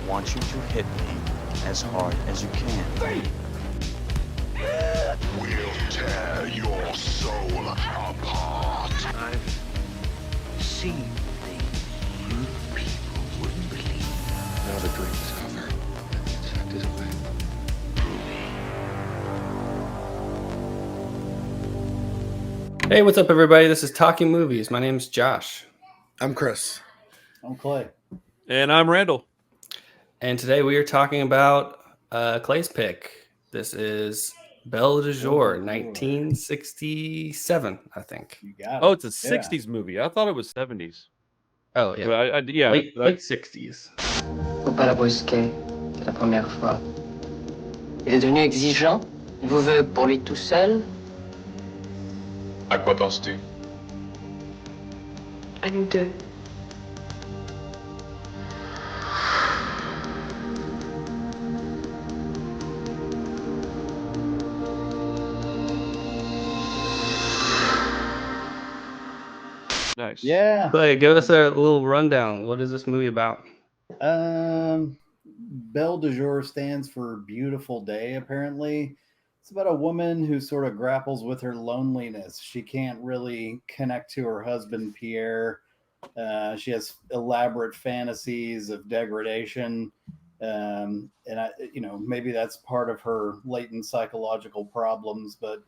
want you to hit me as hard as you can. We'll tear your soul apart. I've seen things you people wouldn't believe. Now the dream is over. And the insect is away. Hey, what's up, everybody? This is Talking Movies. My name's Josh. I'm Chris. I'm Clay. And I'm Randall. And today we are talking about Clay's pick. This is Belle de Jour, 1967, I think. You got it. Oh, it's a 60s movie. I thought it was 70s. Oh, yeah. But Late 60s. Faut pas la brusquer, c'est la première fois. Il est devenu exigeant. Il vous veut pour lui tout seul. À quoi penses-tu? À nous deux. Nice. Yeah. Clay, give us a little rundown. What is this movie about? Belle de Jour stands for beautiful day, apparently. It's about a woman who sort of grapples with her loneliness. She can't really connect to her husband, Pierre. She has elaborate fantasies of degradation. And maybe that's part of her latent psychological problems, but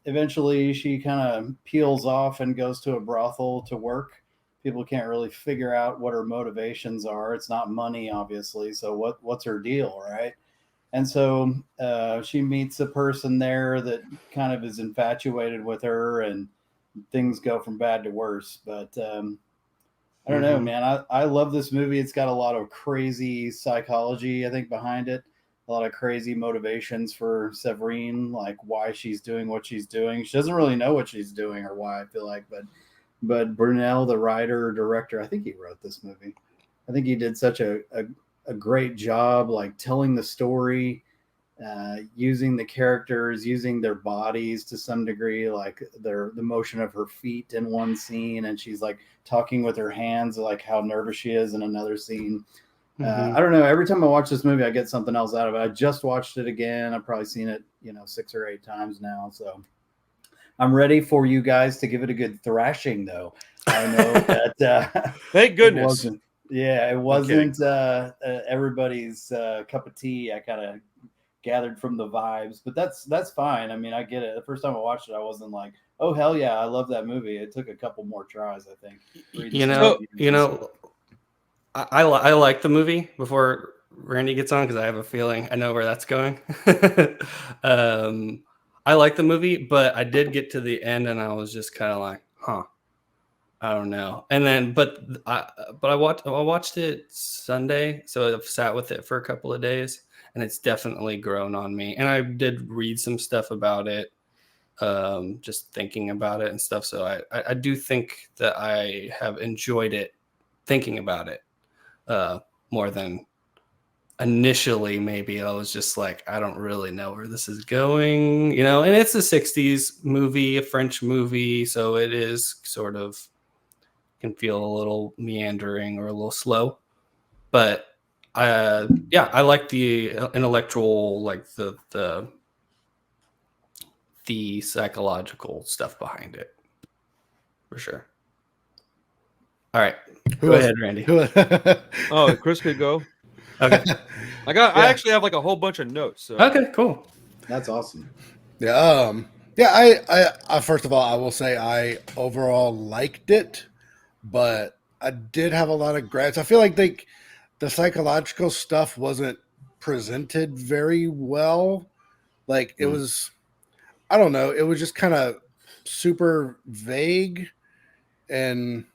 eventually she kind of peels off and goes to a brothel to work. People can't really figure out what her motivations are. It's not money, obviously. So what's her deal, right? And so she meets a person there that kind of is infatuated with her, and things go from bad to worse. But I don't know, man. I love this movie. It's got a lot of crazy psychology, I think, behind it. A lot of crazy motivations for Severine, like why she's doing what she's doing. She doesn't really know what she's doing or why, I feel like, but Brunel, the writer, director, I think he wrote this movie. I think he did such a great job, like telling the story, using the characters, using their bodies to some degree, like the motion of her feet in one scene, and she's like talking with her hands, like how nervous she is in another scene. I don't know. Every time I watch this movie, I get something else out of it. I just watched it again. I've probably seen it, 6 or 8 times now. So I'm ready for you guys to give it a good thrashing, though. I know that. Thank goodness. It wasn't everybody's cup of tea. I kind of gathered from the vibes, but that's fine. I mean, I get it. The first time I watched it, I wasn't like, oh hell yeah, I love that movie. It took a couple more tries, I think. I like the movie before Randy gets on because I have a feeling I know where that's going. I like the movie, but I did get to the end and I was just kind of like, I don't know. And then, but I watched it Sunday, so I've sat with it for a couple of days, and it's definitely grown on me. And I did read some stuff about it, just thinking about it and stuff. So I do think that I have enjoyed it, thinking about it. More than initially. Maybe I was just like, I don't really know where this is going, and it's a 60s movie, a French movie, so it is sort of can feel a little meandering or a little slow, but I like the intellectual, like the psychological stuff behind it for sure. All right. Go ahead, Randy. Oh, Chris could go. Okay. I actually have like a whole bunch of notes. So. Okay, cool. That's awesome. Yeah. I first of all, I will say I overall liked it, but I did have a lot of gripes. I feel like the psychological stuff wasn't presented very well. Like it was, I don't know. It was just kind of super vague. And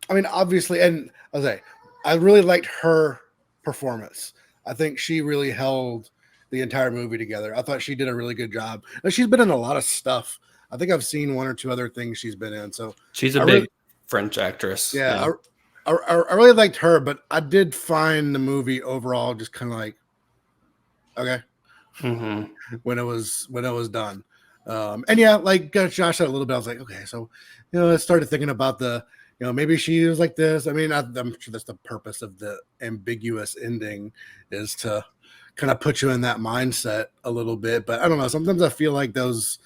I mean, obviously, and I'll say, I really liked her performance. I think she really held the entire movie together. I thought she did a really good job. And she's been in a lot of stuff. I think I've seen 1 or 2 other things she's been in. So she's a big French actress. Yeah. I really liked her, but I did find the movie overall just kind of like, okay, when it was done. And yeah, like Josh said a little bit, I was like, okay, so, I started thinking about the maybe she was like this. I mean, I'm sure that's the purpose of the ambiguous ending, is to kind of put you in that mindset a little bit. But I don't know. Sometimes I feel like those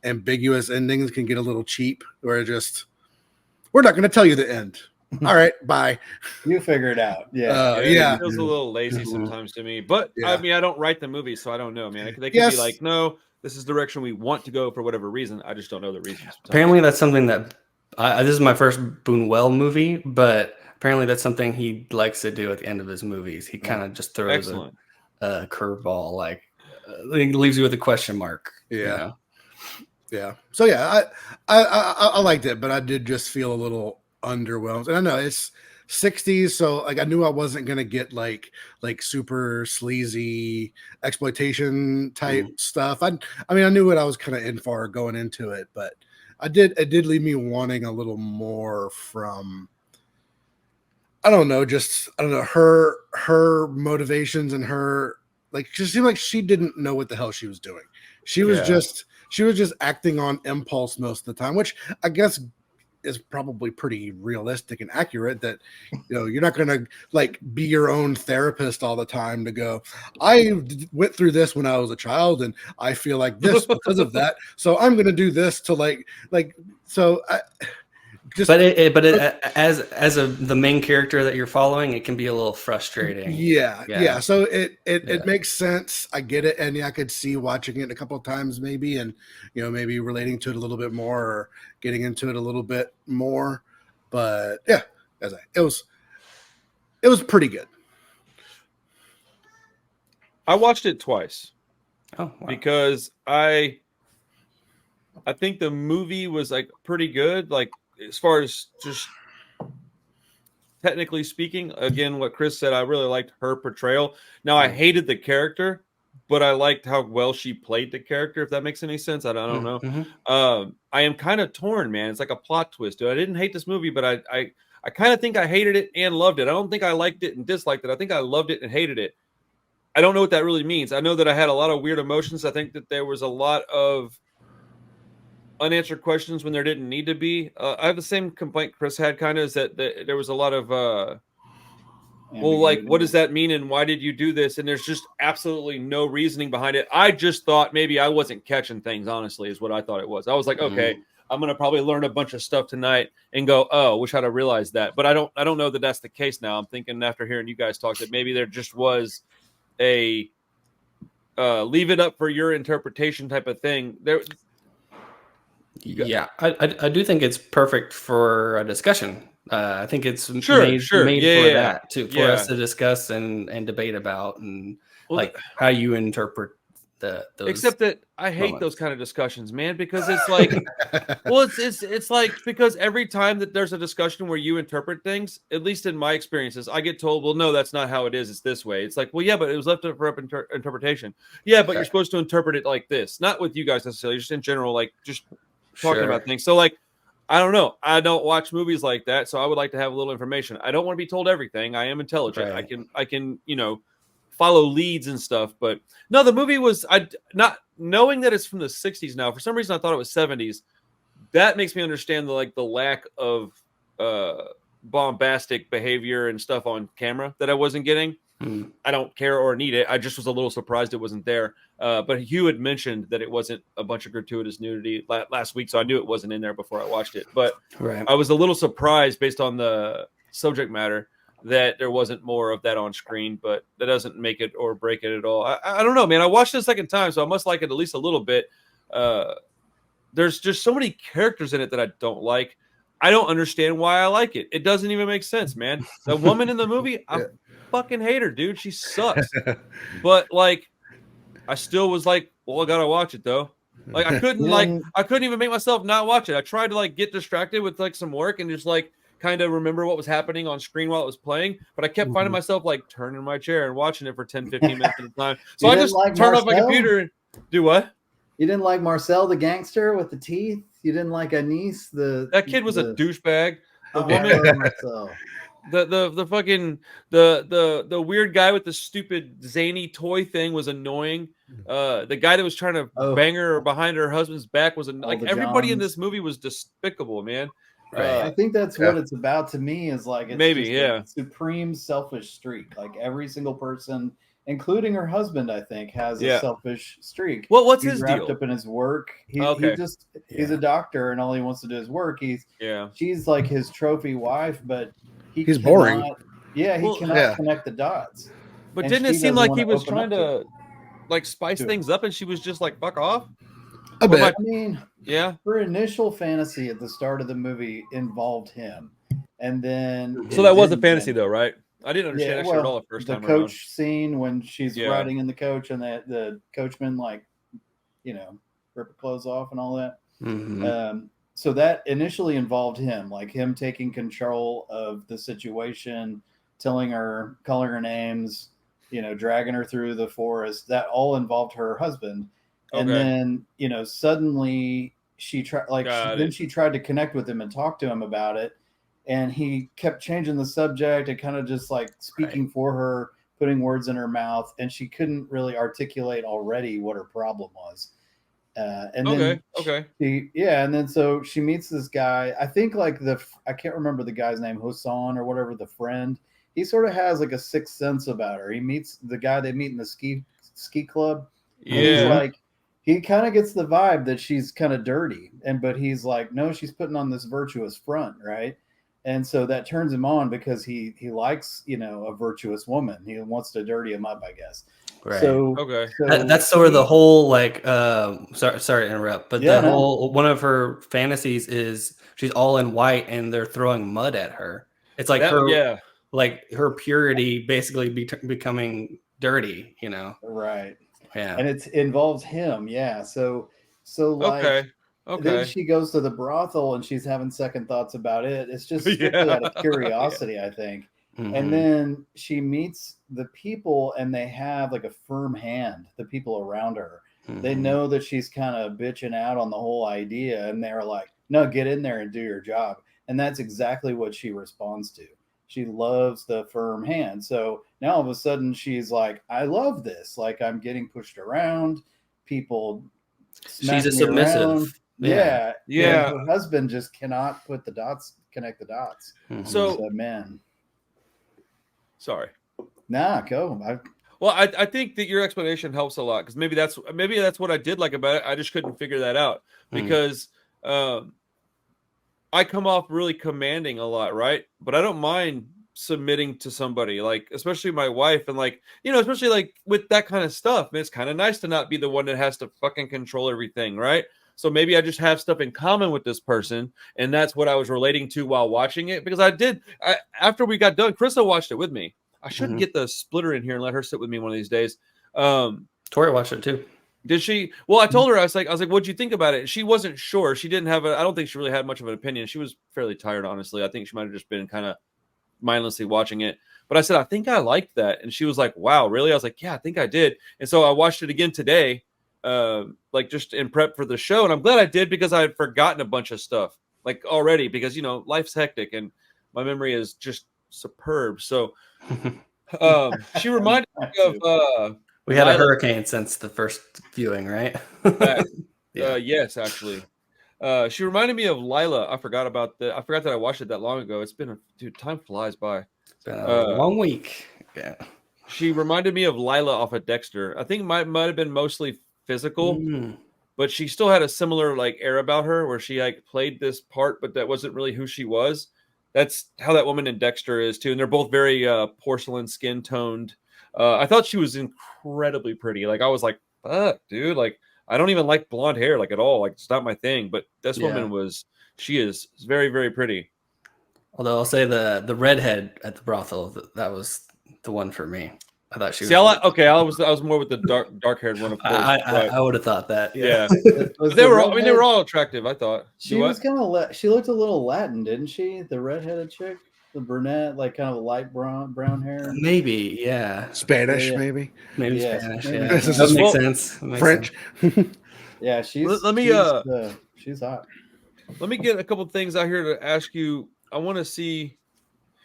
ambiguous endings can get a little cheap, where we're not going to tell you the end. All right, bye. You figure it out. Yeah. It feels a little lazy Mhm. sometimes to me. But I Yeah. mean, I don't write the movie, so I don't know, man. They could Yes. be like, no, this is the direction we want to go for whatever reason. I just don't know the reasons. sometimes. Apparently, that's something that this is my first Boonwell movie, but apparently that's something he likes to do at the end of his movies. He kind of just throws Excellent. a curveball, like he leaves you with a question mark. Yeah. You know? Yeah. So yeah, I liked it, but I did just feel a little underwhelmed. And I know it's 60s, so like I knew I wasn't gonna get like super sleazy exploitation type stuff. I mean I knew what I was kind of in for going into it, but it did leave me wanting a little more from, I don't know, her motivations, and her, like, just seemed like she didn't know what the hell she was doing. She was just acting on impulse most of the time, which I guess is probably pretty realistic and accurate, that you're not going to like be your own therapist all the time to go, went through this when I was a child and I feel like this because of that, so I'm going to do this to so I just, but as the main character that you're following, it can be a little frustrating. Yeah. So it makes sense. I get it, and yeah, I could see watching it a couple of times maybe, and maybe relating to it a little bit more, or getting into it a little bit more. But yeah, it was pretty good. I watched it twice. Oh, wow. Because I think the movie was like pretty good, like as far as just technically speaking. Again, what Chris said, I really liked her portrayal. Now I hated the character, but I liked how well she played the character, if that makes any sense. I don't know. Mm-hmm. I am kind of torn, man. It's like a plot twist. Dude, I didn't hate this movie, but I kind of think I hated it and loved it. I don't think I liked it and disliked it. I think I loved it and hated it. I don't know what that really means. I know that I had a lot of weird emotions. I think that there was a lot of unanswered questions when there didn't need to be. I have the same complaint Chris had, kind of, is that there was a lot of, well, like, what does that mean? And why did you do this? And there's just absolutely no reasoning behind it. I just thought maybe I wasn't catching things, honestly, is what I thought it was. I was like, okay, I'm going to probably learn a bunch of stuff tonight and go, oh, wish I'd have realized that. But I don't know that that's the case now. I'm thinking after hearing you guys talk that maybe there just was a leave it up for your interpretation type of thing. Yeah, I do think it's perfect for a discussion. I think it's made for that too, for us to discuss and debate about, and like how you interpret those. Except that I hate those kind of discussions, man, because it's like, well, it's like, because every time that there's a discussion where you interpret things, at least in my experiences, I get told, well, no, that's not how it is. It's this way. It's like, well, yeah, but it was left up for interpretation. Yeah, but you're supposed to interpret it like this. Not with you guys necessarily, just in general, like just talking about things. So like, I don't know. I don't watch movies like that, so I would like to have a little information. I don't want to be told everything. I am intelligent. Right. I can, follow leads and stuff. But no, the movie was, not knowing that it's from the 60s now. For some reason, I thought it was 70s. That makes me understand the lack of bombastic behavior and stuff on camera that I wasn't getting. I don't care or need it. I just was a little surprised it wasn't there. But Hugh had mentioned that it wasn't a bunch of gratuitous nudity last week, so I knew it wasn't in there before I watched it. But I was a little surprised based on the subject matter that there wasn't more of that on screen, but that doesn't make it or break it at all. I don't know, man. I watched it a second time, so I must like it at least a little bit. There's just so many characters in it that I don't like. I don't understand why I like it. It doesn't even make sense, man. The woman in the movie, I fucking hate her, dude. She sucks. But like, I still was like, well, I gotta watch it though. Like, I couldn't even make myself not watch it. I tried to like get distracted with like some work and just like kind of remember what was happening on screen while it was playing, but I kept finding myself like turning in my chair and watching it for 10, 15 minutes at a time. So I just turned off my computer and do what? You didn't like Marcel the gangster with the teeth? You didn't like Anise that kid was a douchebag. The woman, the fucking the weird guy with the stupid zany toy thing was annoying. The guy that was trying to bang her behind her husband's back was like everybody in this movie was despicable, man. Right. I think that's Yeah. what it's about to me. Is like it's Maybe, just yeah. a supreme selfish streak. Like every single person, including her husband, I think, has a Yeah. selfish streak. Well, what's He's his wrapped deal? up in his work. He's Okay. a doctor, and all he wants to do is work. Yeah. She's like his trophy wife, but He's boring. Yeah, he Well, cannot yeah. connect the dots. But And didn't it she seem doesn't like wanna he was open trying up to it. like spice To it. things up, and she was just like, "Fuck off"? A Or bit. my- I mean, yeah. her initial fantasy at the start of the movie involved him, and then So it that was a didn't fantasy, then. though, right? I didn't understand Yeah, that shit at all well, the first the time coach around. scene when she's Yeah. riding in the coach and the coachman like, rip her clothes off and all that. Mhm. So that initially involved him, like him taking control of the situation, calling her names, dragging her through the forest. That all involved her husband. And Okay. then, suddenly she tried, Got then it. she tried to connect with him and talk to him about it. And he kept changing the subject and kind of just like speaking for her, putting words in her mouth. And she couldn't really articulate already what her problem was. And then Okay. and then so she meets this guy. I think like I can't remember the guy's name, Hassan or whatever, the friend. He sort of has like a sixth sense about her. He meets the guy they meet in the ski club. And he's Yeah. like, he kind of gets the vibe that she's kind of dirty. But he's like, no, she's putting on this virtuous front, right? And so that turns him on because he likes, a virtuous woman. He wants to dirty him up, I guess. Right. So, Okay. That's sort of the whole like sorry to interrupt, but Yeah, the no. whole one of her fantasies is she's all in white and they're throwing mud at her. It's like her purity basically becoming dirty, Right. Yeah. And it involves him. Yeah. So like then she goes to the brothel and she's having second thoughts about it. It's just strictly out of curiosity, I think. And then she meets the people and they have like a firm hand, the people around her. They know that she's kind of bitching out on the whole idea and they're like, no, get in there and do your job. And that's exactly what she responds to. She loves the firm hand. So now all of a sudden she's like, I love this. Like I'm getting pushed around. People She's a smacking me around. submissive. Yeah. Yeah. And her husband just cannot connect the dots. So man. Sorry. Nah, go. Well, I think that your explanation helps a lot because maybe that's what I did like about it. I just couldn't figure that out because I come off really commanding a lot, right? But I don't mind submitting to somebody, like especially my wife, and like especially like with that kind of stuff. It's kind of nice to not be the one that has to fucking control everything, right? So maybe I just have stuff in common with this person, and that's what I was relating to while watching it. Because after we got done, Krista watched it with me. I should get the splitter in here and let her sit with me one of these days. Tori watched it too. Did she? Well, I told her, I was like, what'd you think about it? She wasn't sure. She didn't have I don't think she really had much of an opinion. She was fairly tired, honestly. I think she might have just been kind of mindlessly watching it. But I said, I think I liked that. And she was like, wow, really? I was like, yeah, I think I did. And so I watched it again today. Like just in prep for the show, and I'm glad I did because I had forgotten a bunch of stuff like already because life's hectic and my memory is just superb. So she reminded me of we had Lila. a hurricane since the first viewing, right? Yes, actually. She reminded me of Lila. I forgot that I watched it that long ago. It's been time flies by. It's been a long week. Yeah. She reminded me of Lila off of Dexter. I think might have been mostly physical, but she still had a similar like air about her where she like played this part, but that wasn't really who she was. That's how that woman in Dexter is too. And they're both very porcelain skin toned. I thought she was incredibly pretty. Like I was like, fuck, dude. Like I don't even like blonde hair like at all. Like it's not my thing. But this woman she is very, very pretty. Although I'll say the redhead at the brothel, that was the one for me. I thought she was. I was more with the dark haired one, of course. I would have thought that. Yeah. They were all attractive, I thought. She was kind of she looked a little Latin, didn't she? The redheaded chick, the brunette, like kind of light brown hair. Maybe, yeah. Spanish, maybe. Maybe Spanish. Maybe. Yeah. That makes sense. French. Yeah, she's hot. Let me get a couple things out here to ask you. I want to see.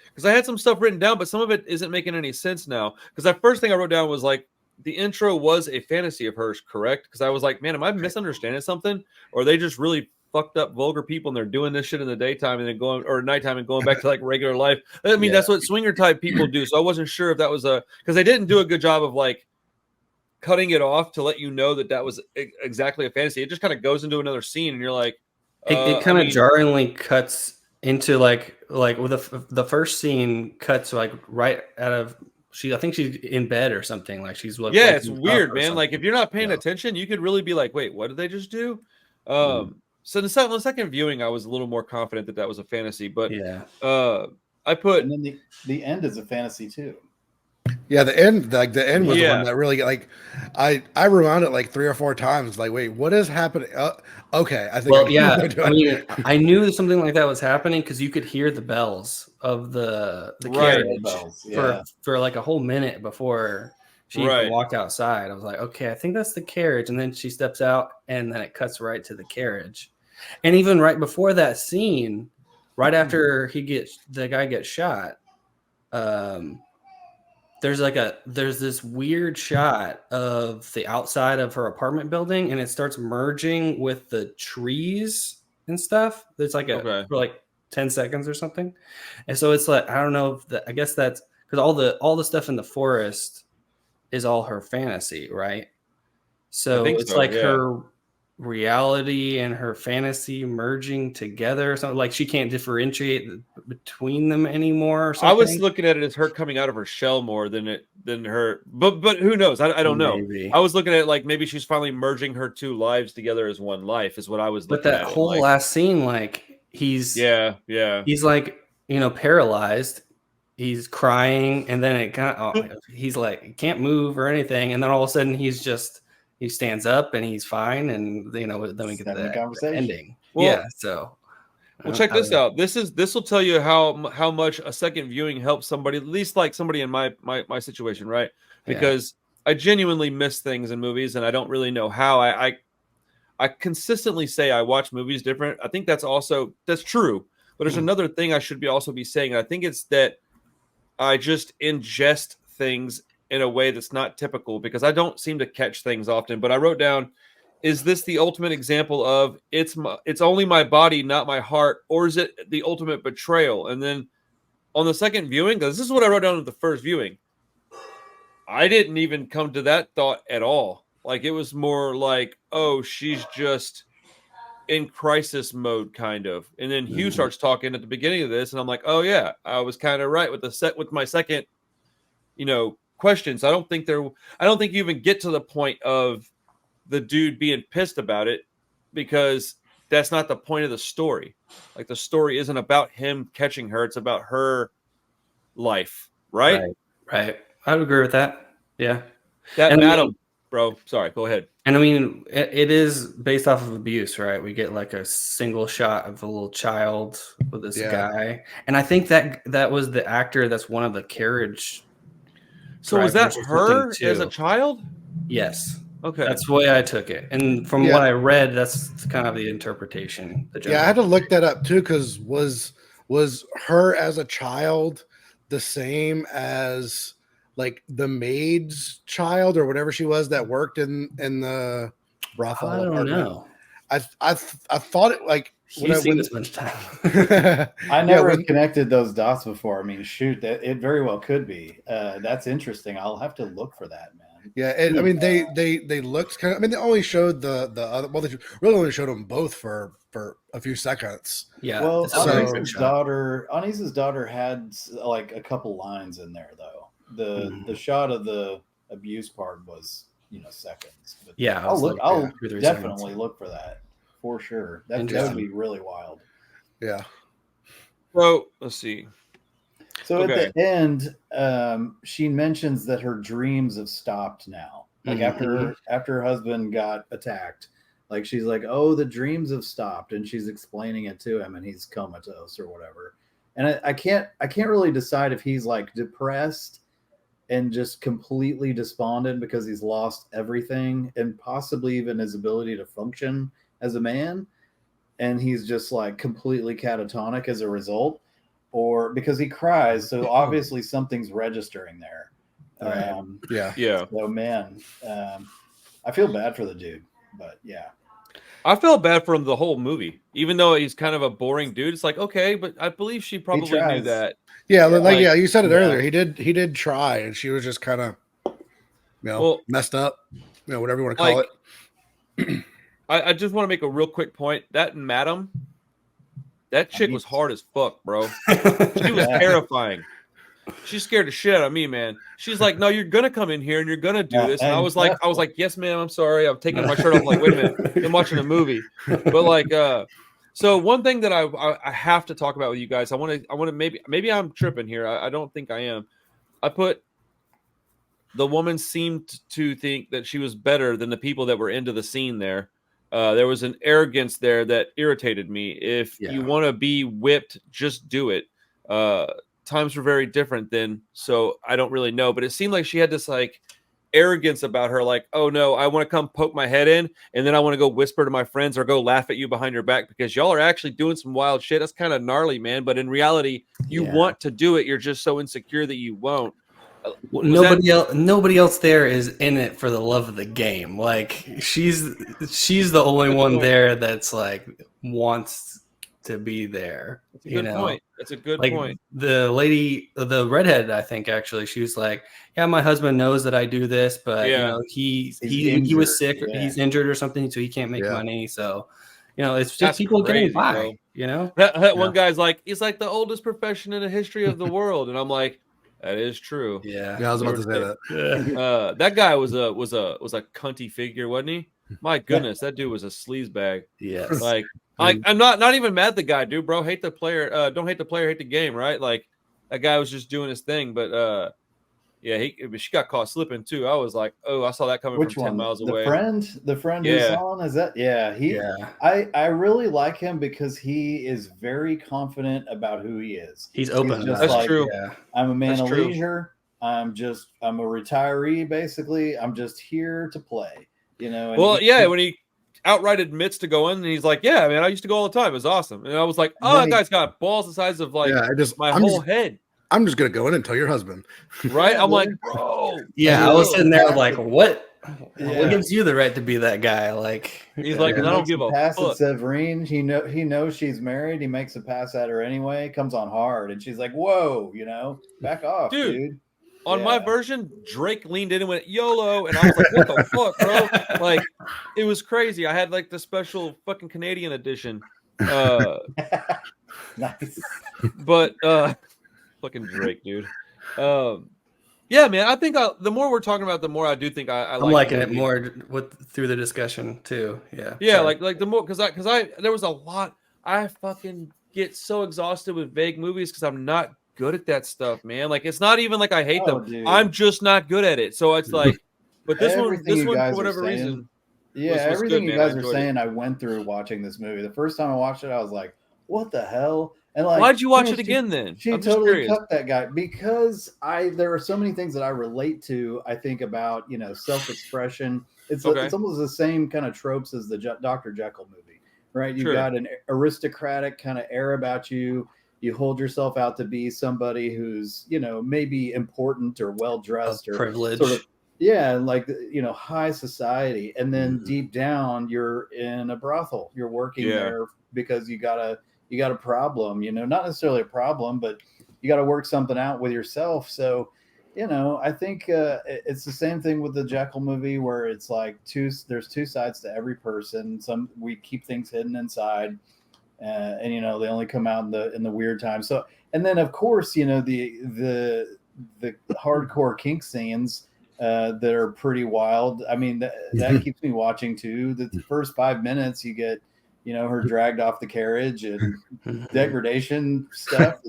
Because I had some stuff written down, but some of it isn't making any sense now. Because the first thing I wrote down was like, the intro was a fantasy of hers, correct? Because I was like, man, am I misunderstanding something? Or are they just really fucked up, vulgar people, and they're doing this shit in the daytime and then going or nighttime and going back to like regular life. I mean, that's what swinger type people do. So I wasn't sure if that was because they didn't do a good job of like cutting it off to let you know that was exactly a fantasy. It just kind of goes into another scene, and you're like, it kind of jarringly cuts into like with the first scene cuts like right out of I think she's in bed or something, like she's like, yeah, it's weird, man. Like if you're not paying attention, you could really be like, wait, what did they just do? So the second viewing, I was a little more confident that was a fantasy, but I put and then the end is a fantasy too. Yeah, the end was the one that really like I rewound it like 3 or 4 times. Like, wait, what is happening? Okay, I think. I mean, I knew something like that was happening because you could hear the bells of the carriage bells, for like a whole minute before she even walked outside. I was like, okay, I think that's the carriage, and then she steps out, and then it cuts right to the carriage, and even right before that scene, right after the guy gets shot. There's this weird shot of the outside of her apartment building, and it starts merging with the trees and stuff. There's like for like 10 seconds or something. And so it's like, I don't know if I guess that's because all the stuff in the forest is all her fantasy, right? So it's like her reality and her fantasy merging together or something. Like she can't differentiate between them anymore or something. I was looking at it as her coming out of her shell more than her, but who knows? I don't know. I was looking at it like maybe she's finally merging her two lives together as one life is what I was looking at. But that whole last scene, like he's like, paralyzed. He's crying, and then it kind of he's like he can't move or anything, and then all of a sudden he stands up and he's fine, and then we get the ending. Well, check this out. This will tell you how much a second viewing helps somebody, at least like somebody in my situation, right? Because I genuinely miss things in movies, and I don't really know how. I consistently say I watch movies different. I think that's true, but there's another thing I should also be saying. I think it's that I just ingest things in a way that's not typical because I don't seem to catch things often. But I wrote down, is this the ultimate example of it's only my body, not my heart, or is it the ultimate betrayal? And then on the second viewing, because this is what I wrote down at the first viewing, I didn't even come to that thought at all. Like it was more like, oh, she's just in crisis mode, kind of. And then Hugh starts talking at the beginning of this, and I'm like, oh yeah, I was kind of right with my second, questions. I don't think you even get to the point of the dude being pissed about it because that's not the point of the story. Like the story isn't about him catching her; it's about her life, right? Right. I would agree with that. Yeah. Bro. Sorry, go ahead. And I mean, it is based off of abuse, right? We get like a single shot of a little child with this guy, and I think that was the actor that's one of the carriage. So was that her as a child? Yes. Okay. That's the way I took it. And from what I read, that's kind of the interpretation. I had to look that up too, because was her as a child the same as like the maid's child or whatever she was that worked in the brothel? I don't know. I thought it like She's seen this much time. I never connected those dots before. I mean, shoot, that it very well could be. That's interesting. I'll have to look for that, man. Yeah, I mean, they looked kind of. I mean, they only showed the other. Well, they really only showed them both for a few seconds. Yeah. Well, Anisa's daughter had like a couple lines in there, though. The shot of the abuse part was seconds. But yeah, I'll definitely look for that. For sure. That would be really wild. Yeah. So let's see. So at the end, she mentions that her dreams have stopped now. Like after her husband got attacked, like she's like, oh, the dreams have stopped, and she's explaining it to him, and he's comatose or whatever. And I can't really decide if he's like depressed and just completely despondent because he's lost everything and possibly even his ability to function as a man, and he's just like completely catatonic as a result, or because he cries, so obviously something's registering there. Yeah. So man, I feel bad for the dude, but yeah. I felt bad for him the whole movie, even though he's kind of a boring dude. It's like, okay, but I believe she probably knew tries. that. Yeah, Like, you said it yeah. earlier. He did try, and she was just kind of, Well, messed up, whatever you want to call like, it. I just want to make a real quick point. That madam, that chick was hard as fuck, bro. She was terrifying. She scared the shit out of me, man. She's like, "No, you're gonna come in here and you're gonna do this." And I was like, "Yes, ma'am. I'm sorry. I'm taking my shirt off." I'm like, wait a minute, I'm watching a movie. But like, so one thing that I have to talk about with you guys, I want to maybe I'm tripping here. I don't think I am. I put the woman seemed to think that she was better than the people that were into the scene there. There was an arrogance there that irritated me. If you want to be whipped, just do it. Times were very different then, so I don't really know. But it seemed like she had this like arrogance about her, like, oh no, I want to come poke my head in, and then I want to go whisper to my friends or go laugh at you behind your back because y'all are actually doing some wild shit. That's kind of gnarly, man. But in reality, you want to do it. You're just so insecure that you won't. Nobody else there is in it for the love of the game. Like she's the only one there that's like wants to be there. That's a good point. That's a good point. The lady, the redhead, I think actually, she was like, "Yeah, my husband knows that I do this, but he was sick, or he's injured or something, so he can't make money. So, it's just That's people crazy, getting by. Bro. That one guy's like, he's like the oldest profession in the history of the world, and I'm like, that is true. Yeah, I was about to say that. Yeah. That guy was a cunty figure, wasn't he? My goodness, that dude was a sleaze bag. Yes. Like I'm not even mad at the guy, dude, bro. Hate the player. Don't hate the player, hate the game, right? Like that guy was just doing his thing, but she got caught slipping too. I was like, oh, I saw that coming from 10 miles away. The friend who's on, is that? I really like him because he is very confident about who he is. He's open. That's true. Yeah. I'm a man of leisure. I'm a retiree, basically. I'm just here to play. And when he outright admits to going, and he's like, "Yeah, man, I used to go all the time. It was awesome." And I was like, "Oh, that guy's got balls the size of like my whole head." I'm just gonna go in and tell your husband, right? I'm like, bro. Yeah, I was sitting there like, what? What gives you the right to be that guy? Like, he's like, I don't give a pass fuck. At Severine, he knows she's married. He makes a pass at her anyway. Comes on hard, and she's like, "Whoa, back off, dude." On my version, Drake leaned in and went YOLO, and I was like, "What the fuck, bro?" Like, it was crazy. I had like the special fucking Canadian edition. Nice, but fucking Drake, dude. Yeah, man. I think the more we're talking about, the more I do think I'm liking it more through the discussion too. Yeah, yeah. Like the more because there was a lot. I fucking get so exhausted with vague movies because I'm not good at that stuff, man. Like it's not even like I hate them. Dude. I'm just not good at it. So it's like, but this one for whatever reason. Yeah, everything you guys are saying, I went through watching this movie. The first time I watched it, I was like, "What the hell?" And like, why'd you watch it again then? She totally cut that guy because there are so many things that I relate to. I think about self-expression. It's almost the same kind of tropes as the Dr. Jekyll movie, right? You've got an aristocratic kind of air about you. You hold yourself out to be somebody who's, maybe important or well-dressed or privileged. Sort of, like, high society. And then deep down, you're in a brothel. You're working there because you got a problem, not necessarily a problem, but you got to work something out with yourself. So, I think it's the same thing with the Jekyll movie where it's like there's two sides to every person. We keep things hidden inside. And they only come out in the weird times. So, and then of course, the hardcore kink scenes that are pretty wild. I mean, that keeps me watching too. The first 5 minutes, you get her dragged off the carriage and degradation stuff.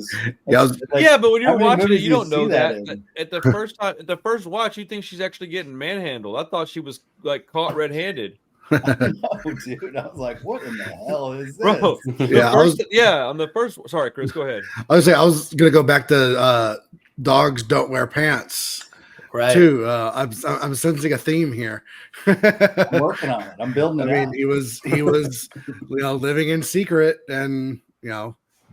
But when you're watching it, you don't know that. At the first watch, you think she's actually getting manhandled. I thought she was like caught red-handed. I know, dude. I was like, what in the hell is this? Bro, on the first. Sorry, Chris, go ahead. I was gonna go back to dogs don't wear pants. Right. Too. I'm sensing a theme here. I'm working on it. I'm building it. I mean, he was living in secret, and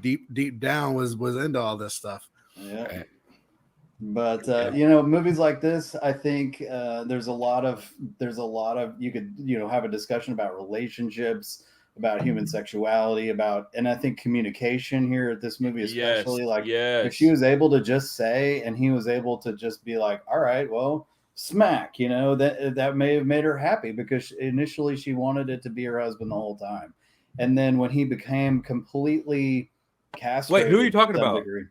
deep down was into all this stuff. Yeah. But movies like this, I think there's a lot of you could have a discussion about relationships, about human sexuality, and I think communication here at this movie, especially like if she was able to just say, and he was able to just be like, all right, well, smack, that may have made her happy because initially she wanted it to be her husband the whole time, and then when he became completely castrated. Wait, who are you talking to some about? degree,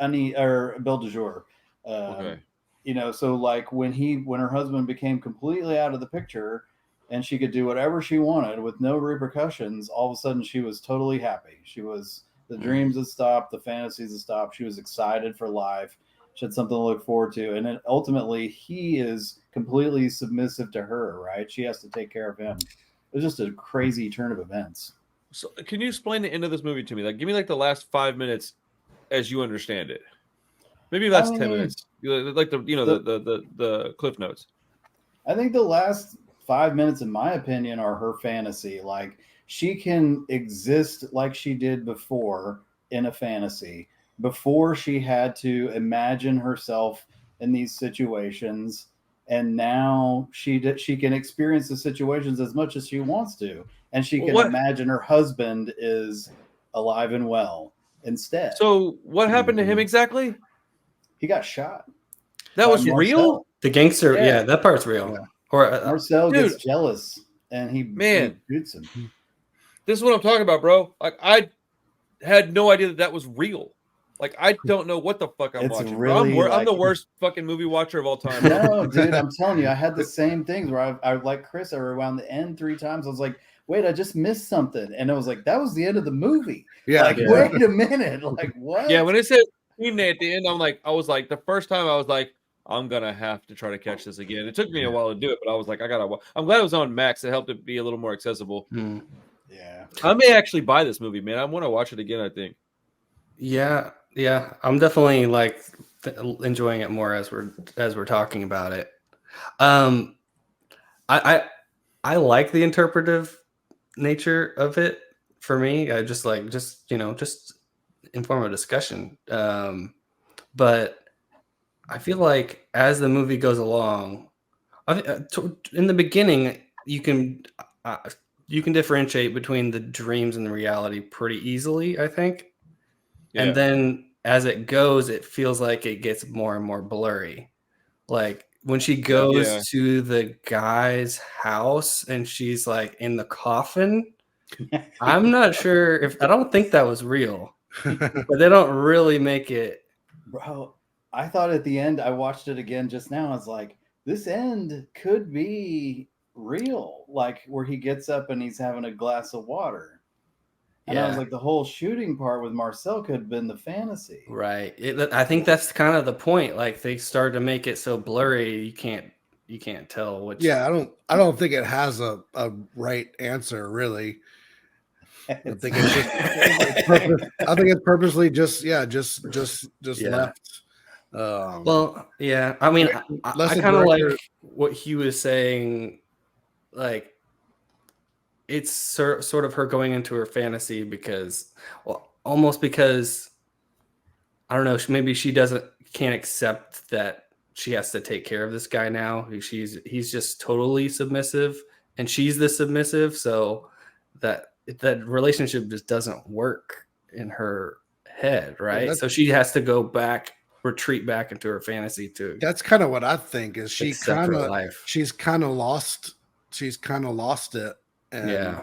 Annie or Belle de Jour. Okay. So like when her husband became completely out of the picture and she could do whatever she wanted with no repercussions, all of a sudden she was totally happy. The dreams had stopped, the fantasies had stopped. She was excited for life. She had something to look forward to. And then ultimately he is completely submissive to her, right? She has to take care of him. It was just a crazy turn of events. So can you explain the end of this movie to me? Like, give me like the last 5 minutes as you understand it. Maybe last 10 minutes. Like the cliff notes. I think the last 5 minutes, in my opinion, are her fantasy. Like she can exist like she did before in a fantasy. Before she had to imagine herself in these situations, and now she can experience the situations as much as she wants to, and she can imagine her husband is alive and well instead. So what happened to him exactly? He got shot. That was Marcel. real? The gangster, yeah, that part's real. Yeah. Or Marcel gets jealous and he shoots him. This is what I'm talking about, bro. Like I had no idea that was real. Like I don't know what the fuck I'm watching. Really I'm the worst fucking movie watcher of all time. No, dude, I'm telling you, I had the same things where I like Chris. I rewound the end 3 times. I was like, wait, I just missed something, and I was like, that was the end of the movie. Yeah, like wait a minute, like what? Yeah, when it said Queen at the end, I was like, the first time I was like, I'm gonna have to try to catch this again. It took me a while to do it, but I was like, I'm glad it was on Max. It helped it be a little more accessible. Yeah, I may actually buy this movie, man. I want to watch it again. I think. Yeah, I'm definitely like enjoying it more as we're talking about it. I like the interpretive nature of it. For me, I just inform a discussion. But I feel like as the movie goes along, in the beginning, you can differentiate between the dreams and the reality pretty easily, I think. Yeah. And then as it goes, it feels like it gets more and more blurry. Like when she goes to the guy's house and she's like in the coffin, I'm not sure I don't think that was real, but they don't really make it. Bro, I thought at the end, I watched it again just now. I was like, this end could be real, like where he gets up and he's having a glass of water. And I was like, the whole shooting part with Marcel could have been the fantasy. Right. I think that's kind of the point. Like they started to make it so blurry, you can't tell which. Yeah, I don't think it has a right answer, really. I think it's just I think it's purposely just left. Well, yeah. I mean, I kind of like what he was saying. Like, it's sort of her going into her fantasy because I don't know. Maybe she can't accept that she has to take care of this guy now. He's just totally submissive, and she's the submissive. So that relationship just doesn't work in her head, right? So she has to retreat back into her fantasy too. That's kind of what I think. Is she's kind of lost it. And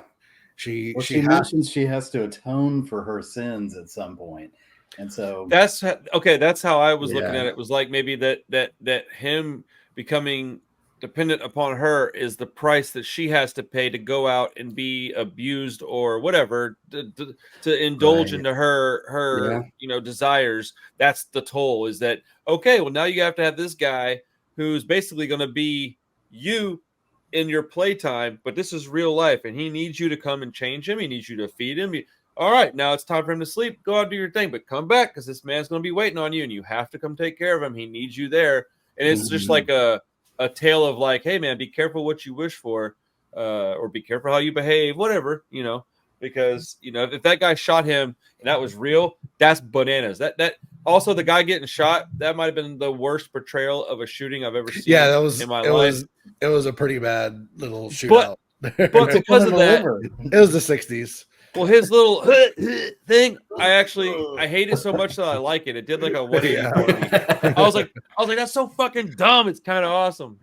she mentions she has to atone for her sins at some point. And so that's okay. That's how I was looking at it. Was like maybe that him becoming dependent upon her is the price that she has to pay to go out and be abused or whatever to indulge into her desires. That's the toll. Is that okay? Well, now you have to have this guy who's basically going to be you in your playtime, but this is real life, and he needs you to come and change him. He needs you to feed him. All right, now it's time for him to sleep. Go out and do your thing, but come back because this man's going to be waiting on you, and you have to come take care of him. He needs you there, and it's just like a tale of like, hey man, be careful what you wish for, or be careful how you behave, whatever, because if that guy shot him and that was real, that's bananas. That Also, the guy getting shot, that might have been the worst portrayal of a shooting I've ever seen Yeah, that was in my it life. was a pretty bad little shootout. But Took because him of in the that, liver. It was the 60s. well, his little thing, I hate it so much that I like it. It did like a 180 Yeah. for me. I was like, that's so fucking dumb. It's kind of awesome.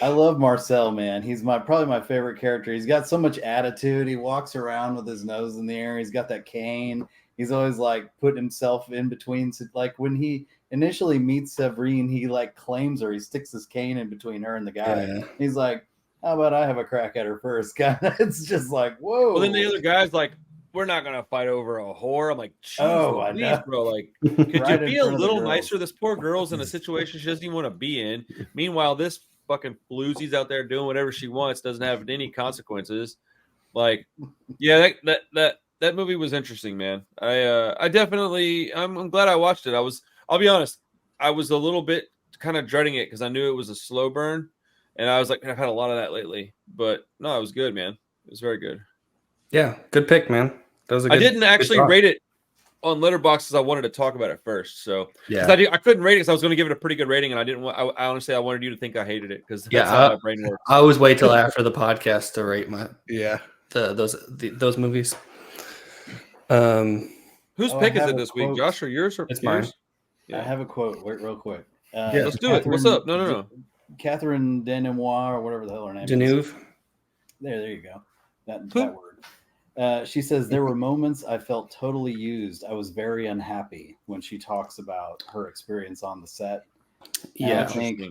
I love Marcel, man. He's probably my favorite character. He's got so much attitude. He walks around with his nose in the air. He's got that cane. He's always like putting himself in between. Like when he initially meets Severine, he like claims her. He sticks his cane in between her and the guy. Yeah. He's like, "How about I have a crack at her first?" Kind of. It's just like, whoa. Well, then the other guy's like, we're not gonna fight over a whore. I'm like, Oh, I please, know. bro. Like, could Right you in be a front of the little girls. nicer? This poor girl's in a situation she doesn't even want to be in. Meanwhile, this fucking floozy's out there doing whatever she wants, doesn't have any consequences. Like, yeah, that movie was interesting, man. I'm glad I watched it. I'll be honest, I was a little bit kind of dreading it because I knew it was a slow burn, and I was like, I've had a lot of that lately. But no, it was good, man. It was very good. Yeah, good pick, man. That was a I good, didn't actually good thought. rate it on Letterboxd because I wanted to talk about it first. So 'cause Yeah. I couldn't rate it because I was going to give it a pretty good rating, and I didn't want. I honestly, I wanted you to think I hated it because that's how my brain works. I always wait till after the podcast to rate those movies. Whose Oh, I pick is have it a this week, quote. Josh, or yours? Or It's yours? I have a quote. Wait, real quick. Let's do it. What's up? No. Catherine Deneuve, or whatever the hell her name is. Deneuve. There you go. That word. She says, there were moments I felt totally used. I was very unhappy when she talks about her experience on the set. And Yeah. I think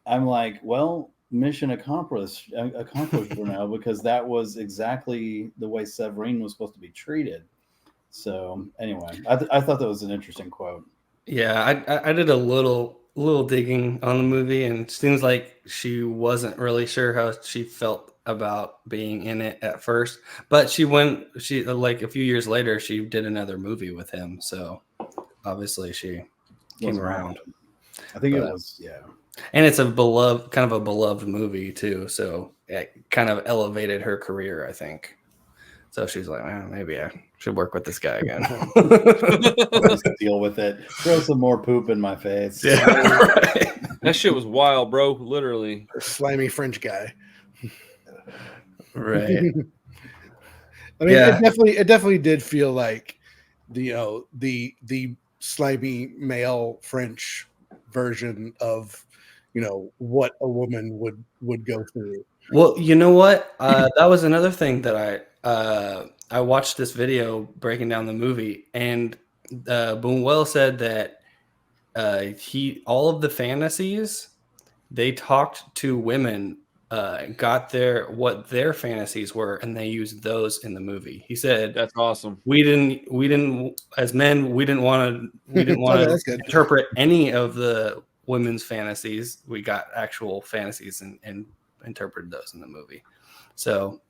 I'm like, well, mission accomplished for now, because that was exactly the way Severine was supposed to be treated. So anyway, I thought that was an interesting quote. Yeah, I did a little digging on the movie, and it seems like she wasn't really sure how she felt about being in it at first. But she like a few years later, she did another movie with him. So obviously she came around. I think it was, yeah. And it's kind of a beloved movie too. So it kind of elevated her career, I think. So she's like, maybe I should work with this guy again. Just deal with it. Throw some more poop in my face. Yeah, right. That shit was wild, bro. Literally. A slimy French guy. Right. I mean, it definitely did feel like the slimy male French version of what a woman would go through. Well, you know what? That was another thing that I watched this video breaking down the movie, and Boonwell said that all of the fantasies, they talked to women, got what their fantasies were, and they used those in the movie. He said, "That's awesome. We didn't as men, we didn't want to interpret any of the women's fantasies. We got actual fantasies and interpreted those in the movie." So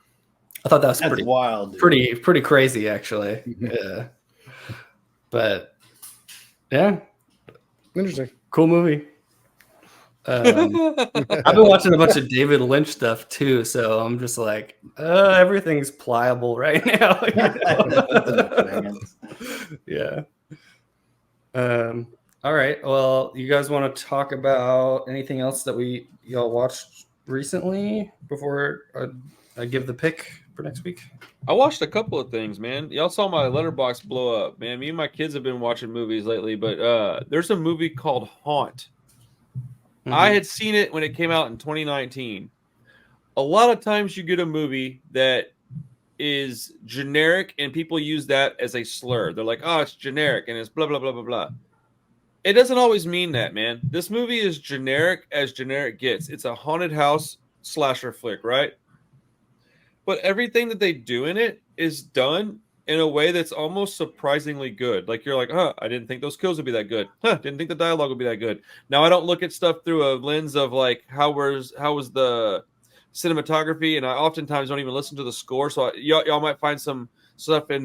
I thought that was pretty wild, dude. pretty crazy, actually. Yeah, but yeah, interesting, cool movie. I've been watching a bunch of David Lynch stuff too, so I'm just like, everything's pliable right now. Yeah. All right. Well, you guys want to talk about anything else that y'all watched recently before I give the pick for next week? I watched a couple of things, man. Y'all saw my Letterboxd blow up, man. Me and my kids have been watching movies lately, but there's a movie called Haunt. Mm-hmm. I had seen it when it came out in 2019. A lot of times you get a movie that is generic and people use that as a slur. They're like, oh, it's generic and it's blah, blah, blah, blah, blah. It doesn't always mean that, man. This movie is generic as generic gets. It's a haunted house slasher flick, right? But everything that they do in it is done in a way that's almost surprisingly good. Like, you're like, I didn't think those kills would be that good. Didn't think the dialogue would be that good. Now, I don't look at stuff through a lens of like, how was the cinematography, and I oftentimes don't even listen to the score. So y'all might find some stuff in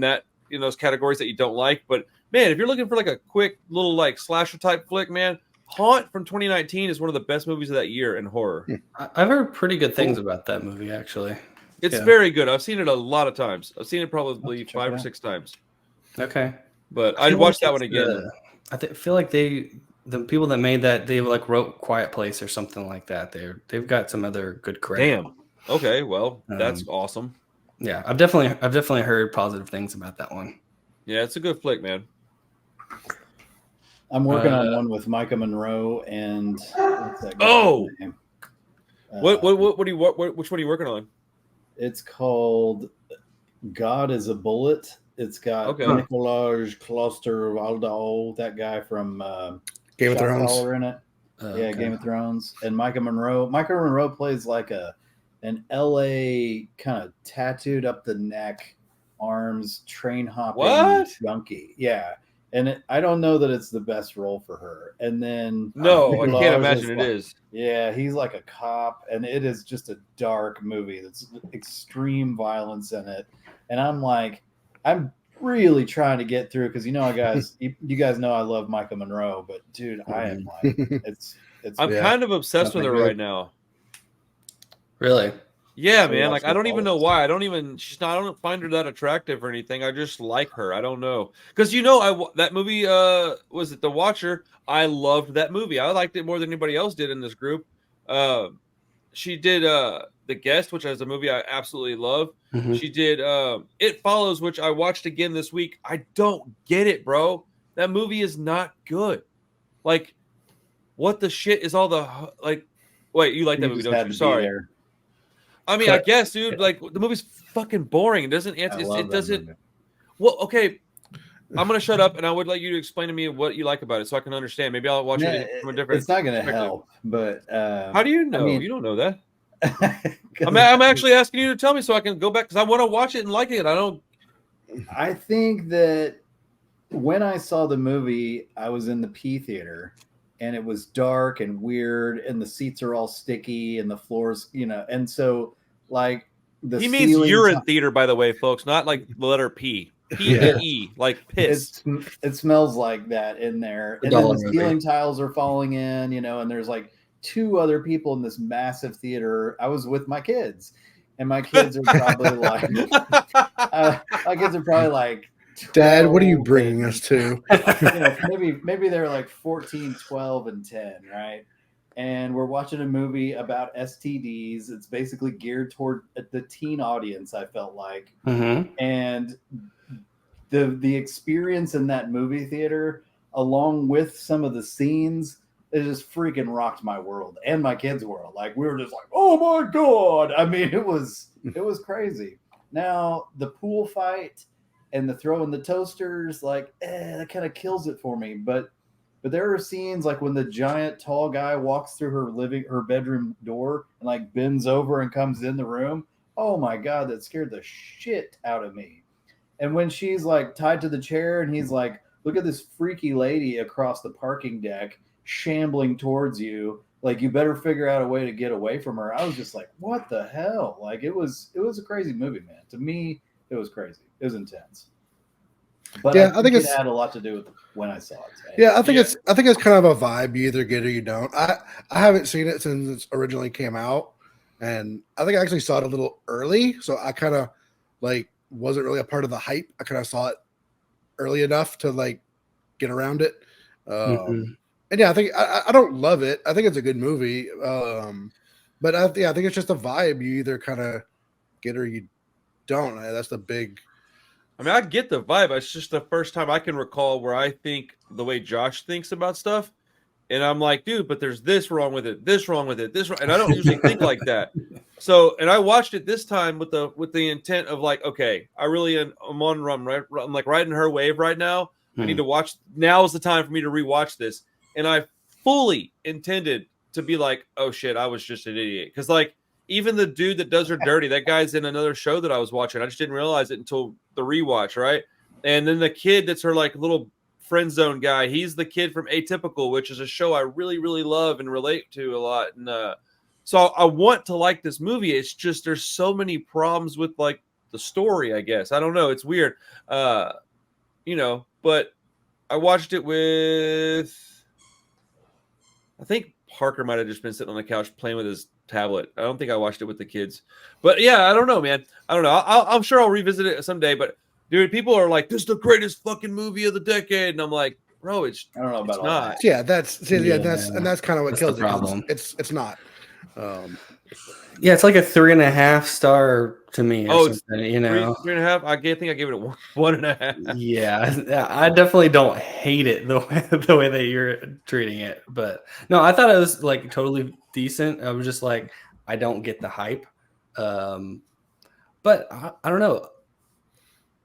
those categories that you don't like. But man, if you're looking for like a quick little like slasher type flick, man, Haunt from 2019 is one of the best movies of that year in horror. I've heard pretty good things about that movie, actually. It's very good. I've seen it a lot of times. I've seen it probably 5 or 6 times. Okay. But I'd watch that one again. feel like the people that made that, they like wrote Quiet Place or something like that. They've got some other good credit. Damn. Okay, well, that's awesome. Yeah, I've definitely heard positive things about that one. Yeah, it's a good flick, man. I'm working on one with Micah Monroe and what's that guy's Oh! name? What which one are you working on? It's called God is a Bullet. It's got Okay. Nicolaj Kloster-Waldau, that guy from Game of Shot Thrones. Caller in it. Yeah, Game of Thrones. And Micah Monroe. Micah Monroe plays like an LA kind of tattooed up the neck, arms, train hopping junkie. Yeah. And I don't know that it's the best role for her. And then No, I can't Nicolaj imagine it like, is. Yeah, he's like a cop, and it is just a dark movie that's extreme violence in it. And I'm like, I'm really trying to get through because guys, you guys know I love Micah Monroe, but dude, I am like, it's. I'm kind of obsessed with her right now. Really? Yeah, So man. Like I don't even know why. I don't find her that attractive or anything. I just like her. I don't know. Because that movie was it The Watcher? I loved that movie. I liked it more than anybody else did in this group. She did The Guest, which is a movie I absolutely love. Mhm. She did It Follows, which I watched again this week. I don't get it, bro. That movie is not good. Like, what the shit is all the like? Wait, you like that movie, don't you? Sorry. I mean, I guess, dude. Like the movie's fucking boring. It doesn't answer. It doesn't. Well, okay. I'm gonna shut up, and I would like you to explain to me what you like about it, so I can understand. Maybe I'll watch it from a different. It's not gonna help, but how do you know? I mean, you don't know that. I'm actually asking you to tell me so I can go back because I want to watch it and like it. I think that when I saw the movie, I was in the P theater. And it was dark and weird, and the seats are all sticky, and the floors, and so like he means urine theater, by the way, folks, not like the letter P, P-E, like piss. It smells like that in there, and then the ceiling tiles are falling in, and there's like 2 other people in this massive theater. I was with my kids, and my kids are probably like, my kids are probably like. Dad, what are you bringing us to? Maybe they're like 14, 12, and 10, right? And we're watching a movie about STDs. It's basically geared toward the teen audience, I felt like. Mm-hmm. And the experience in that movie theater, along with some of the scenes, it just freaking rocked my world and my kids' world. Like we were just like, oh my God. I mean, it was crazy. Now the pool fight and the throwing the toasters, like, that kind of kills it for me. But there are scenes like when the giant tall guy walks through her bedroom door and like bends over and comes in the room. Oh my God, that scared the shit out of me. And when she's like tied to the chair and he's like, look at this freaky lady across the parking deck shambling towards you. Like, you better figure out a way to get away from her. I was just like, what the hell? Like, it was a crazy movie, man. To me, it was crazy. It was intense. But yeah, I think it had a lot to do with when I saw it. Yeah, I think it's kind of a vibe. You either get it or you don't. I haven't seen it since it originally came out, and I think I actually saw it a little early, so I kind of like wasn't really a part of the hype. I kind of saw it early enough to like get around it. And yeah, I think I don't love it. I think it's a good movie, but I think it's just a vibe. You either kind of get it or you don't. That's the big. I mean, I get the vibe. It's just the first time I can recall where I think the way Josh thinks about stuff. And I'm like, dude, but there's this wrong with it, this wrong with it, this wrong. And I don't usually think like that. So, and I watched it this time with the intent of like, okay, I really am on run, right? I'm like riding her wave right now. I need to watch. Now is the time for me to rewatch this. And I fully intended to be like, oh shit, I was just an idiot. Because like, even the dude that does her dirty, that guy's in another show that I was watching. I just didn't realize it until the rewatch, right? And then the kid that's her like little friend zone guy, he's the kid from Atypical, which is a show I really, really love and relate to a lot. And so I want to like this movie. It's just there's so many problems with like the story, I guess. I don't know. It's weird. But I watched it with, I think Parker might have just been sitting on the couch playing with his tablet. I don't think I watched it with the kids, but yeah, I don't know, man. I don't know. I'm sure I'll revisit it someday. But dude, people are like, "This is the greatest fucking movie of the decade," and I'm like, bro, it's I don't know about it's all not. that. Yeah, that's Yeah, that's kind of what that's kills the it. 'Cause problem. It's not. Yeah, it's like a 3.5 star to me or Oh, it's something, you know. 3.5. think I gave it a 1.5. Yeah, I definitely don't hate it the way that you're treating it, but no, I thought it was like totally decent. I was just like, I don't get the hype, but I don't know.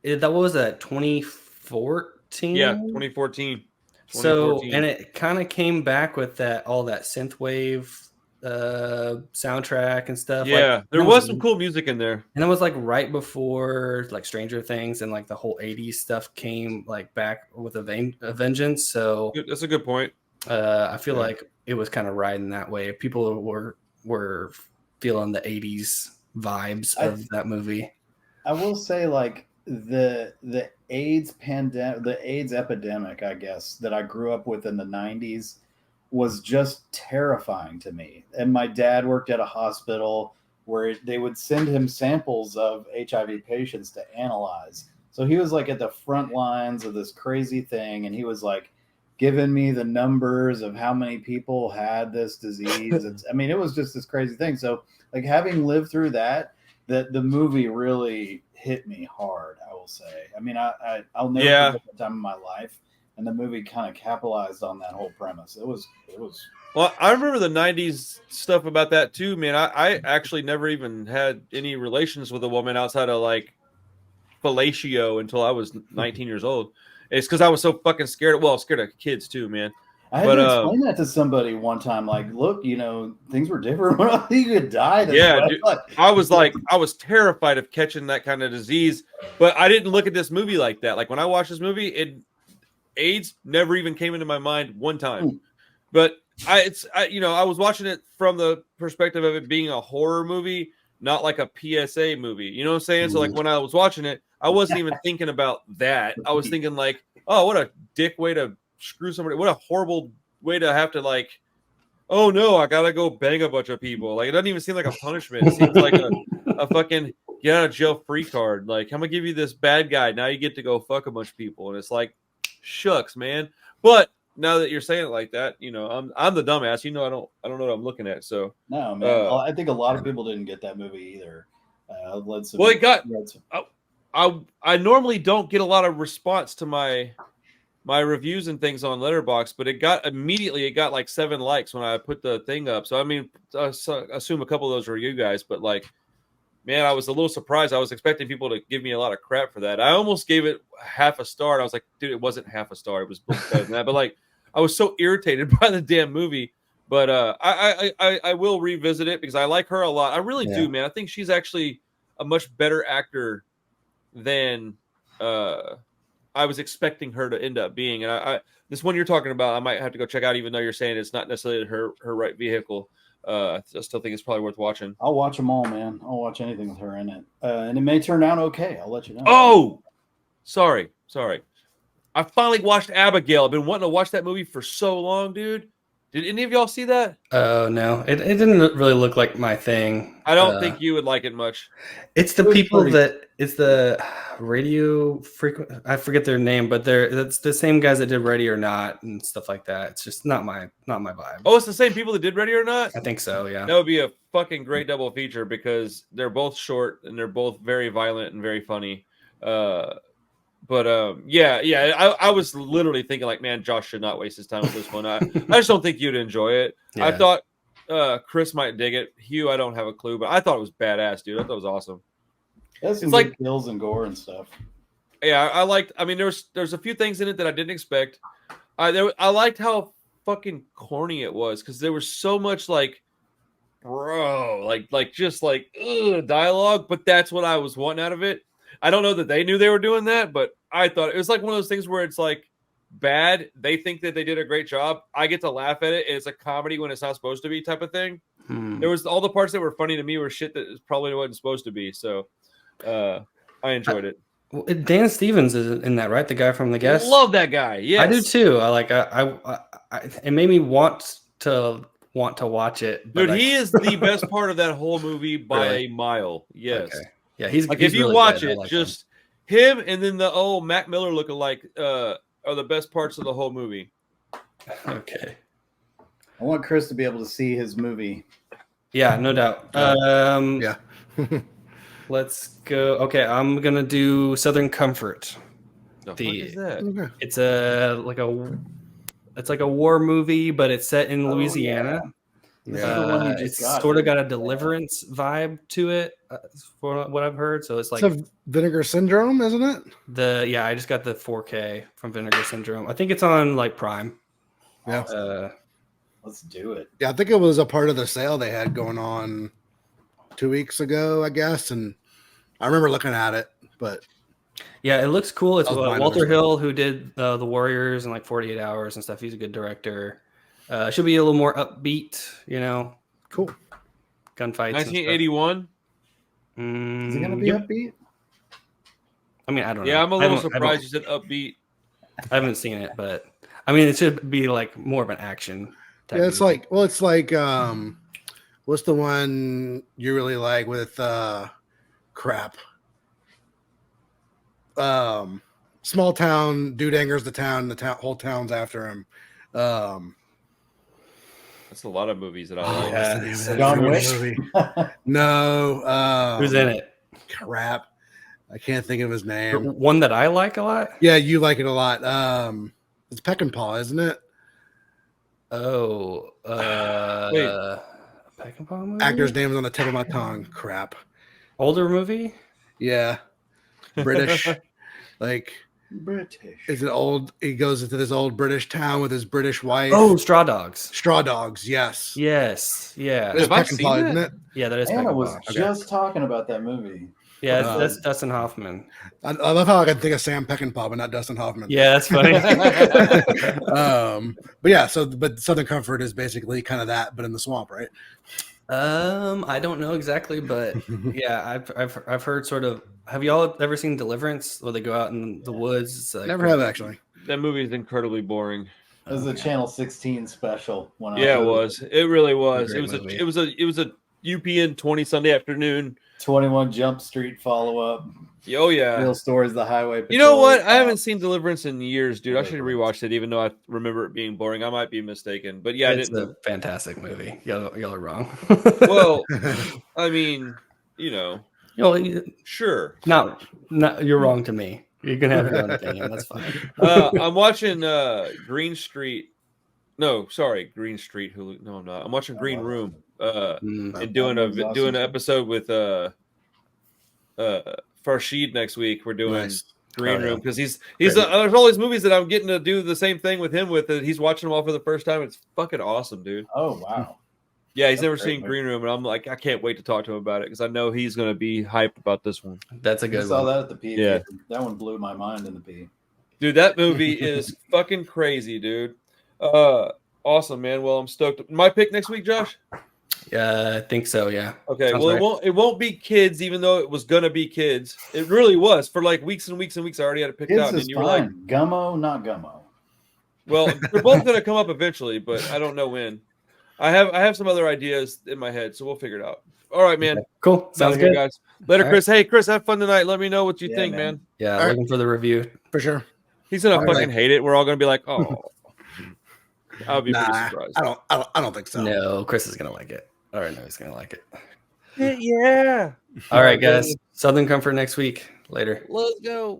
That what was that 2014? Yeah, 2014. So, 2014. and it kind of came back with all that synthwave soundtrack and stuff. Like, Yeah, and there was some cool music in there. and it was like right before like Stranger Things and like the whole 80s stuff came like back with a vengeance. So That's a good point. I feel like it was kind of riding that way. People were feeling the 80s vibes of that movie. I will say, like the AIDS pandemic, the AIDS epidemic, I guess, that I grew up with in the '90s was just terrifying to me. And my dad worked at a hospital where they would send him samples of HIV patients to analyze. So he was like at the front lines of this crazy thing, and he was like giving me the numbers of how many people had this disease. I mean, it was just this crazy thing. So, like, having lived through that, the movie really hit me hard, I will say. I mean, I'll never forget the time of my life, and the movie kind of capitalized on that whole premise. It was Well, I remember the '90s stuff about that too, man. I actually never even had any relations with a woman outside of like fellatio until I was 19 years old. It's because I was so fucking scared. Well, scared of kids too, man. I had to explain that to somebody one time. Like, look, things were different when you could die. Yeah, dude, I was terrified of catching that kind of disease, but I didn't look at this movie like that. Like when I watched this movie, AIDS never even came into my mind one time. But I was watching it from the perspective of it being a horror movie, not like a PSA movie. You know what I'm saying? So like when I was watching it, I wasn't even thinking about that. I was thinking like, oh, what a dick way to screw somebody. What a horrible way to have to like, oh no, I gotta go bang a bunch of people. Like it doesn't even seem like a punishment. It seems like a fucking get out of jail free card. Like I'm gonna give you this bad guy. Now you get to go fuck a bunch of people. And it's like, shucks, man. But now that you're saying it like that, I'm the dumbass. I don't know what I'm looking at. So no, man. I think a lot of people didn't get that movie either. I normally don't get a lot of response to my reviews and things on Letterboxd, but it got like 7 likes when I put the thing up. So I mean, I assume a couple of those were you guys, but like, man, I was a little surprised. I was expecting people to give me a lot of crap for that. I almost gave it half a star. And I was like, dude, it wasn't half a star. It was better than that. But like, I was so irritated by the damn movie. But I will revisit it because I like her a lot. I really do, man. I think she's actually a much better actor than I was expecting her to end up being. And this one you're talking about, I might have to go check out, even though you're saying it's not necessarily her right vehicle. I still think it's probably worth watching. I'll watch them all, man. I'll watch anything with her in it, and it may turn out okay. I'll let you know. Oh, sorry. I finally watched Abigail. I've been wanting to watch that movie for so long, dude. Did any of y'all see that? Oh no, it didn't really look like my thing. I don't think you would like it much. It's the people it's the radio frequent. I forget their name, but it's the same guys that did Ready or Not and stuff like that. It's just not my vibe. Oh, it's the same people that did Ready or Not? I think so. Yeah, that would be a fucking great double feature because they're both short and they're both very violent and very funny. I was literally thinking like, man, Josh should not waste his time with this one. I just don't think you'd enjoy it. Yeah. I thought Chris might dig it. Hugh, I don't have a clue, but I thought it was badass, dude. I thought it was awesome. It's like kills and gore and stuff. Yeah, I liked. I mean, there's a few things in it that I didn't expect. I liked how fucking corny it was because there was so much like, bro, like just like dialogue. But that's what I was wanting out of it. I don't know that they knew they were doing that, but I thought it was like one of those things where it's like bad. They think that they did a great job. I get to laugh at it. And it's a comedy when it's not supposed to be type of thing. There was all the parts that were funny to me were shit that probably wasn't supposed to be. So I enjoyed it. Dan Stevens is in that, right? The guy from The Guest. Love that guy. Yeah, I do too. It made me want to watch it. Dude, he is the best part of that whole movie by a mile. Yes. Okay. Yeah, he's like he's if you really watch good. it, just him and then the old Mac Miller lookalike are the best parts of the whole movie. Okay. I want Chris to be able to see his movie. Yeah, no doubt. Yeah. Let's go. Okay, I'm gonna do Southern Comfort. The fuck The is that? Okay. it's like a war movie, but it's set in Louisiana. This is the one you just It's got. sort of got a didn't it? Deliverance vibe to it, for what I've heard. So it's like It's a Vinegar Syndrome, isn't it? I just got the 4K from Vinegar Syndrome. I think it's on like Prime. Yeah. Let's do it. Yeah, I think it was a part of the sale they had going on 2 weeks ago, I guess. And I remember looking at it, but Yeah, it looks cool. It's That was mine, Walter obviously. Hill who did The Warriors and like 48 Hours and stuff. He's a good director. Should be a little more upbeat, cool. gunfights. 1981. Is it going to be upbeat? I mean, I don't know. Yeah, I'm a little I surprised you said upbeat. I haven't seen it, but I mean, it should be like more of an action. Type Yeah, it's movie. like what's the one you really like with crap? Small town dude angers the town, whole town's after him. That's a lot of movies that I like. Yeah. John Wick? No. Who's in it? Crap. I can't think of his name. One that I like a lot. Yeah, you like it a lot. It's Peckinpah, isn't it? Oh, Wait. Peckinpah movie? Actor's name is on the tip of my tongue. Crap. Older movie? Yeah. British. Like, British. is it old? He goes into this old British town with his British wife. Oh, Straw Dogs. Straw Dogs, yes. Yes. Yeah. It's Have I seen Peckinpah, that? isn't it? Yeah, that is Anna Peckinpah. was Okay. just talking about that movie. Yeah, that's Dustin Hoffman. I love how I can think of Sam Peckinpah, but not Dustin Hoffman. Yeah, that's funny. But yeah, but Southern Comfort is basically kind of that, but in the swamp, right? I don't know exactly, but yeah, I've heard sort of. Have y'all ever seen Deliverance, where they go out in the woods? It's like, Never have actually. That movie is incredibly boring. It was a Channel 16 special. When I Yeah, it was. It really was. Great It was movie. it was a UPN 20 Sunday afternoon. 21 Jump Street follow up. Oh yeah. Real stories, the highway. You know Patrol. what? I haven't seen Deliverance in years, dude. I should have Deliverance. rewatched it, even though I remember it being boring. I might be mistaken, but yeah, I it's didn't. a fantastic movie. Y'all are wrong. Well, I mean, sure. not you're wrong to me. You can have your own opinion. That's fine. I'm watching Green Street. No, sorry, Green Street. Hulu. No, I'm not. I'm watching Green Room. And doing That was awesome. doing an episode with Farshid next week. We're doing Nice. Green Oh, yeah. Room because he's there's all these movies that I'm getting to do the same thing with him with. He's watching them all for the first time. It's fucking awesome, dude. Oh, wow. Yeah, he's That's never great seen movie. Green Room, and I'm like, I can't wait to talk to him about it because I know he's going to be hyped about this one. That's a I good saw one. that at the P. Yeah. That one blew my mind in the P. Dude, that movie is fucking crazy, dude. Awesome, man. Well, I'm stoked. My pick next week, Josh. I think so. Yeah. Okay. Sounds Well, right. it won't be kids, even though it was gonna be kids. It really was for like weeks and weeks and weeks. I already had it picked Kids out, and is you were like, fine. Gummo, not Gummo. "Well, they're both gonna come up eventually, but I don't know when." I have some other ideas in my head, so we'll figure it out. All right, man. Cool. Sounds good. guys. Later, All right. Chris. Hey, Chris, have fun tonight. Let me know what you Yeah, think, man. man. Yeah, All right. looking for the review. For sure. He's gonna All fucking right. hate it. We're all gonna be like, "Oh." I'll be pretty Nah, surprised. I don't think so. No, Chris is gonna like it. All right, no, he's gonna like it. Yeah. All right, guys. Southern Comfort next week. Later. Let's go.